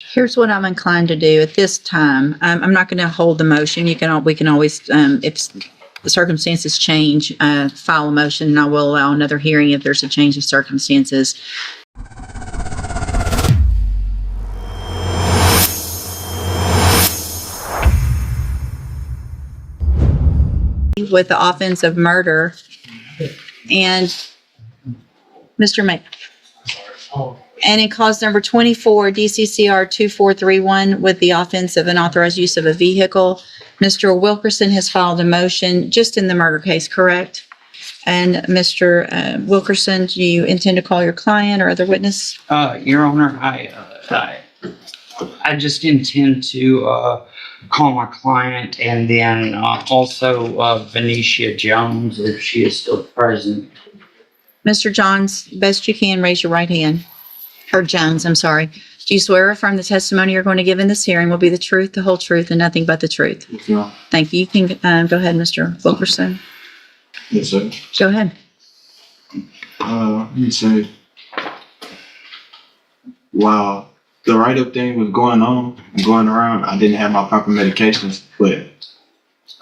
Here's what I'm inclined to do at this time. I'm not going to hold the motion. We can always, if the circumstances change, file a motion, and I will allow another hearing if there's a change of circumstances. With the offense of murder, and Mr. May. And in cause number 24, DCCR 2431, with the offense of unauthorized use of a vehicle, Mr. Wilkerson has filed a motion just in the murder case, correct? And Mr. Wilkerson, do you intend to call your client or other witness? Your Honor, I just intend to call my client, and then also Venetia Jones, if she is still present. Mr. Johns, best you can, raise your right hand. Or Jones, I'm sorry. Do you swear or affirm the testimony you're going to give in this hearing will be the truth, the whole truth, and nothing but the truth? Yes, ma'am. Thank you. You can go ahead, Mr. Wilkerson. Yes, sir. Go ahead. Let me say, while the write-up thing was going on and going around, I didn't have my proper medications, but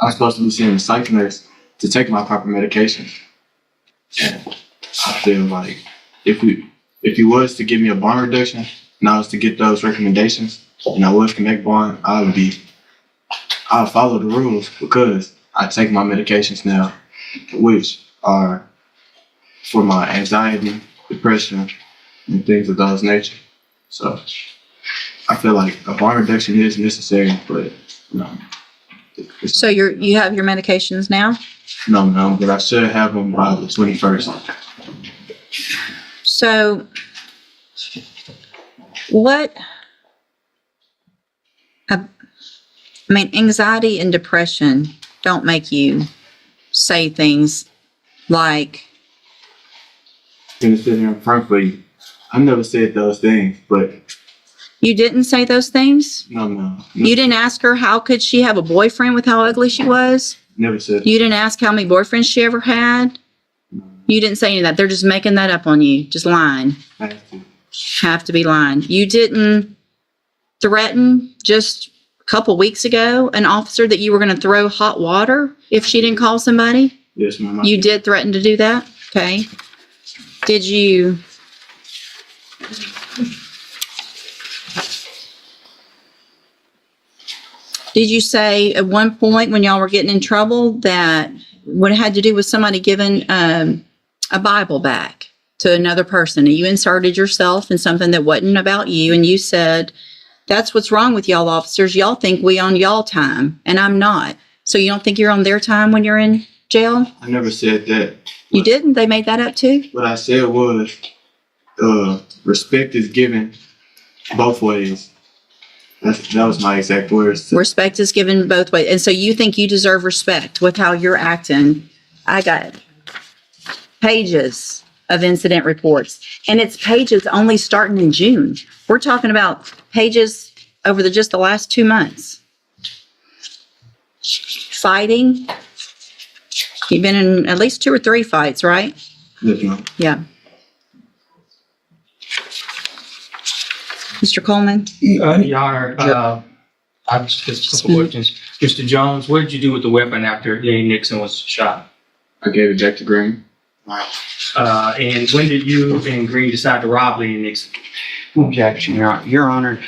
I was supposed to be seeing a psych nurse to take my proper medications. And I feel like if he was to give me a bond reduction, and I was to get those recommendations, and I was connect bond, I'll follow the rules because I take my medications now, which are for my anxiety, depression, and things of those nature. So I feel like a bond reduction is necessary, but no. So you have your medications now? No, but I should have them by the 21st. So what, anxiety and depression don't make you say things like, I'm gonna sit here in front of you. I never said those things, but you didn't say those things? no. You didn't ask her how could she have a boyfriend with how ugly she was? Never said it. You didn't ask how many boyfriends she ever had? You didn't say any of that. They're just making that up on you, just lying. I have to. Have to be lying. You didn't threaten just a couple weeks ago an officer that you were going to throw hot water if she didn't call somebody? Yes, ma'am. You did threaten to do that? Okay. Did you... Did you say at one point when y'all were getting in trouble that what it had to do with somebody giving a Bible back to another person, and you inserted yourself in something that wasn't about you, and you said, that's what's wrong with y'all officers. Y'all think we on y'all time, and I'm not. So you don't think you're on their time when you're in jail? I never said that. You didn't? They made that up too? What I said was, respect is given both ways. That was my exact words. Respect is given both ways. And so you think you deserve respect with how you're acting. I got pages of incident reports, and it's pages only starting in June. We're talking about pages over just the last 2 months. Fighting. You've been in at least 2 or 3 fights, right? Yes, ma'am. Yeah. Mr. Coleman? Your Honor, I have just a couple questions. Mr. Jones, what did you do with the weapon after Lenny Nixon was shot? I gave it back to Green. And when did you and Green decide to rob Lenny Nixon? Objection, Your Honor.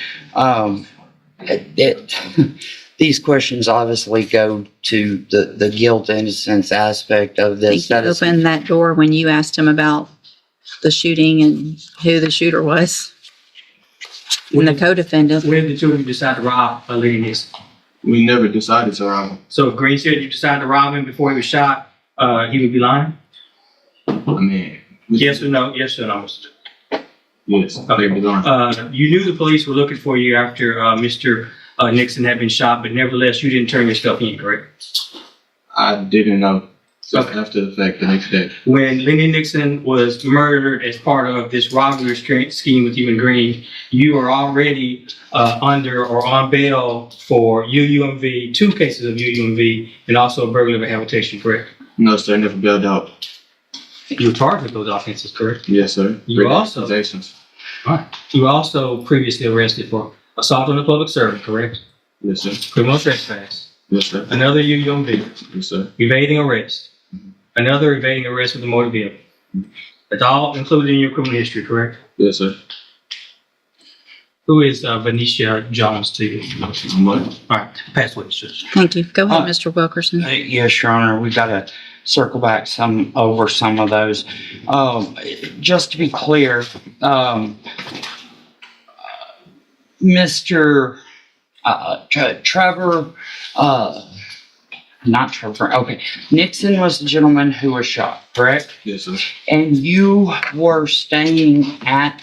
These questions obviously go to the guilt innocence aspect of I this. think you opened that door when you asked him about the shooting and who the shooter was. And the co-defendant. When did you decide to rob Lenny Nixon? We never decided to rob him. So if Green said you decided to rob him before he was shot, he would be lying? I mean, Yes or no? Yes or no, Mr. yes. Okay. You knew the police were looking for you after Mr. Nixon had been shot, but nevertheless, you didn't turn yourself in, correct? I didn't know. So Okay. after the fact, the next day. When Lenny Nixon was murdered as part of this robbery scheme with you and Green, you were already under or on bail for UUMV, 2 cases of UUMV, and also a burglary of a habitation, correct? No, sir, never bailed out. You were charged with those offenses, correct? Yes, sir. You also- Accusations. All right. You were also previously arrested for assault on a public servant, correct? Yes, sir. Criminal trespass, Yes, sir. another UUMV, Yes, sir. evading arrest, another evading arrest with a motor vehicle. That's all included in your criminal history, correct? Yes, sir. Who is Venetia Jones to you? What? All right, pass witness, Judge. Thank you. Go ahead, Uh, Mr. Wilkerson. Yes, Your Honor, we gotta circle back over some of those. Just to be clear, Mr. Trevor, not Trevor, okay. Nixon was the gentleman who was shot, correct? Yes, sir. And you were staying at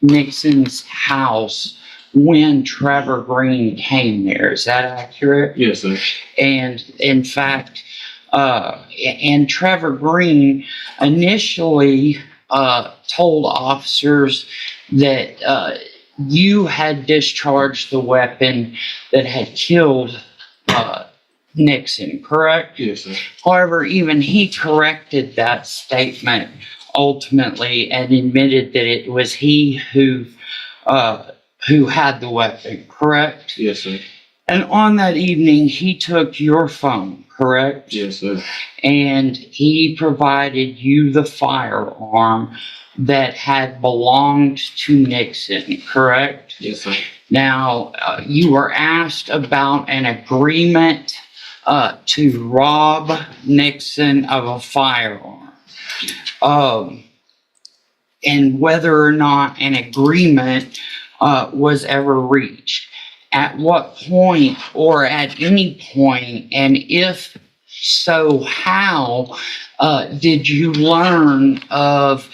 Nixon's house when Trevor Green came there. Is that accurate? Yes, sir. And in fact, and Trevor Green initially told officers that you had discharged the weapon that had killed Nixon, correct? Yes, sir. However, even he corrected that statement ultimately and admitted that it was he who had the weapon, correct? Yes, sir. And on that evening, he took your phone, correct? Yes, sir. And he provided you the firearm that had belonged to Nixon, correct? Yes, sir. Now, you were asked about an agreement to rob Nixon of a firearm. And whether or not an agreement was ever reached. At what point or at any point, and if so, how did you learn of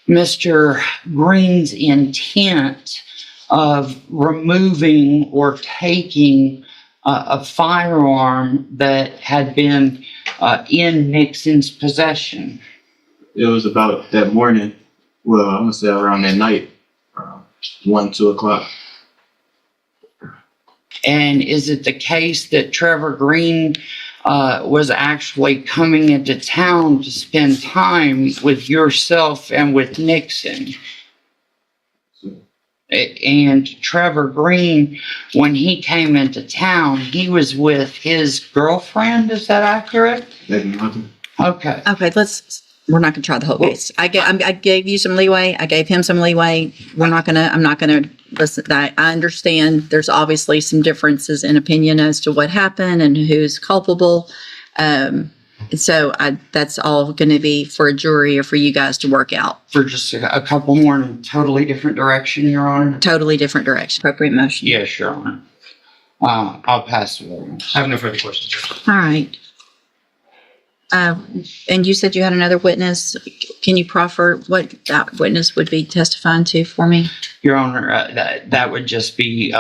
Mr. Green's intent of removing or taking a firearm that had been in Nixon's possession? It was about that morning. Well, I'm gonna say around that night, 1, 2 o'clock. And is it the case that Trevor Green was actually coming into town to spend time with yourself and with Nixon? And Trevor Green, when he came into town, he was with his girlfriend. Is that accurate? Maybe nothing. Okay. Okay, we're not gonna try the whole case. I gave you some leeway. I gave him some leeway. I'm not gonna listen. I understand there's obviously some differences in opinion as to what happened and who's culpable. So that's all gonna be for a jury or for you guys to work out. For just a couple more in a totally different direction, Your Honor? Totally different direction. Appropriate motion. Yes, Your Honor. I'll pass the word. I have no further questions. All right. And you said you had another witness. Can you proffer what that witness would be testifying to for me? Your Honor, that would just be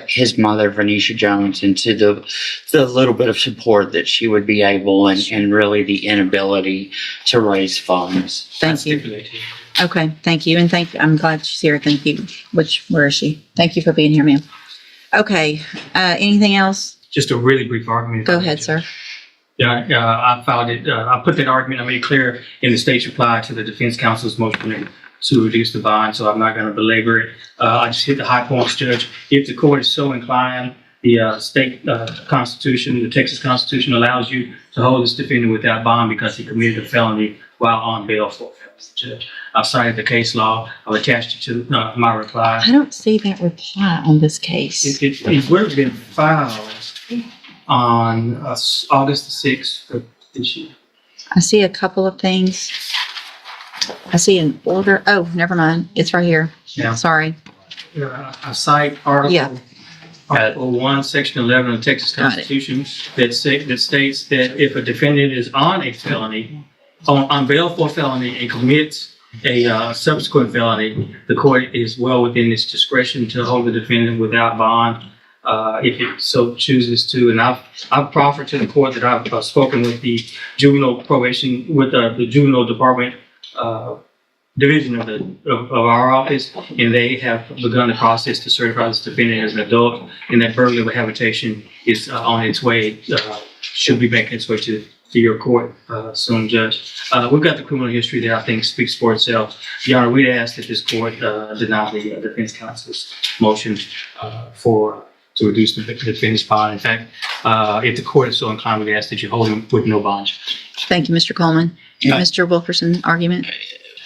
his mother, Venetia Jones, and to the little bit of support that she would be able and really the inability to raise funds. Thank you. Stipulated. Okay, thank you. And I'm glad she's here. Thank you. Where is she? Thank you for being here, ma'am. Okay, anything else? Just a really brief argument. Go ahead, sir. Yeah, I filed it, I put that argument, I made it clear in the state's reply to the defense counsel's motion to reduce the bond, so I'm not gonna belabor it. I just hit the high points, Judge. If the court is so inclined, the state constitution, the Texas Constitution allows you to hold this defendant without bond because he committed a felony while on bail for a felony, Judge. I've cited the case law, I've attached it to my reply. I don't see that reply on this case. It would have been filed on August the 6th of this year. I see a couple of things. I see an order. Oh, never mind. It's right here. Yeah. Sorry. I cite Article Yeah. Article 1, Section 11 of the Texas Got it. Constitution that states that if a defendant is on a felony, on bail for a felony and commits a subsequent felony, the court is well within its discretion to hold the defendant without bond if it so chooses to. And I've proffered to the court that I've spoken with the juvenile probation, with the juvenile department division of our office, and they have begun the process to certify this defendant as an adult, and that burglary rehabilitation is on its way, should be making its way to to your court soon, Judge. We've got the criminal history that I think speaks for itself. Your Honor, we'd ask that this court deny the defense counsel's motion to reduce the defendant's bond. In fact, if the court is so inclined, we'd ask that you hold him with no bond. Thank you, Mr. Coleman. Mr. Wilkerson, argument?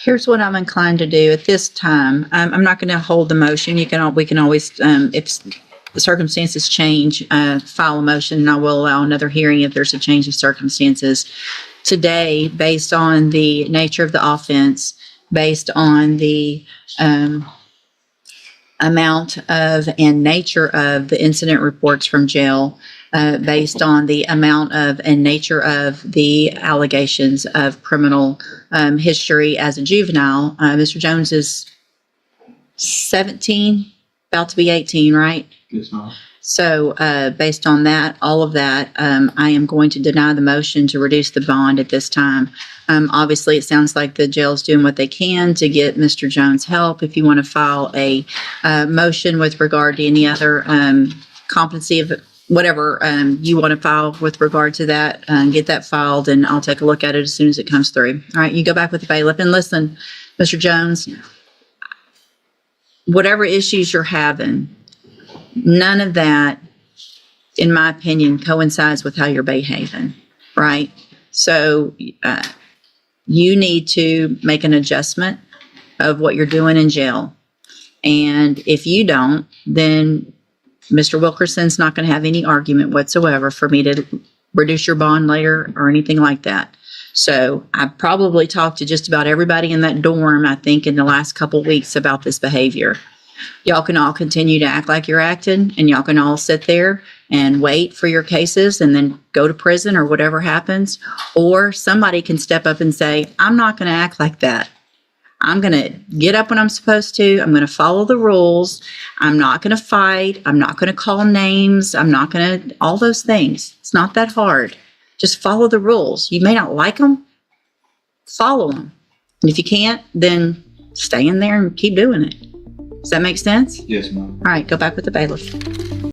Here's what I'm inclined to do at this time. I'm not going to hold the motion. We can always, if the circumstances change, file a motion, and I will allow another hearing if there's a change of circumstances. Today, based on the nature of the offense, based on the amount of and nature of the incident reports from jail, based on the amount of and nature of the allegations of criminal history as a juvenile, Mr. Jones is 17, about to be 18, right? Yes, ma'am. So based on that, all of that, I am going to deny the motion to reduce the bond at this time. Obviously, it sounds like the jail's doing what they can to get Mr. Jones help. If you want to file a motion with regard to any other competency of whatever you want to file with regard to that, get that filed, and I'll take a look at it as soon as it comes through. All right, you go back with the bailiff. And listen, Mr. Jones, whatever issues you're having, none of that, in my opinion, coincides with how you're behaving, right? So you need to make an adjustment of what you're doing in jail. And if you don't, then Mr. Wilkerson's not going to have any argument whatsoever for me to reduce your bond later or anything like that. So I probably talked to just about everybody in that dorm, I think, in the last couple of weeks about this behavior. Y'all can all continue to act like you're acting, and y'all can all sit there and wait for your cases and then go to prison or whatever happens. Or somebody can step up and say, I'm not going to act like that. I'm going to get up when I'm supposed to. I'm going to follow the rules. I'm not going to fight. I'm not going to call names. I'm not going to, all those things. It's not that hard. Just follow the rules. You may not like them. Follow them. And if you can't, then stay in there and keep doing it. Does that make sense? Yes, ma'am. All right, go back with the bailiff.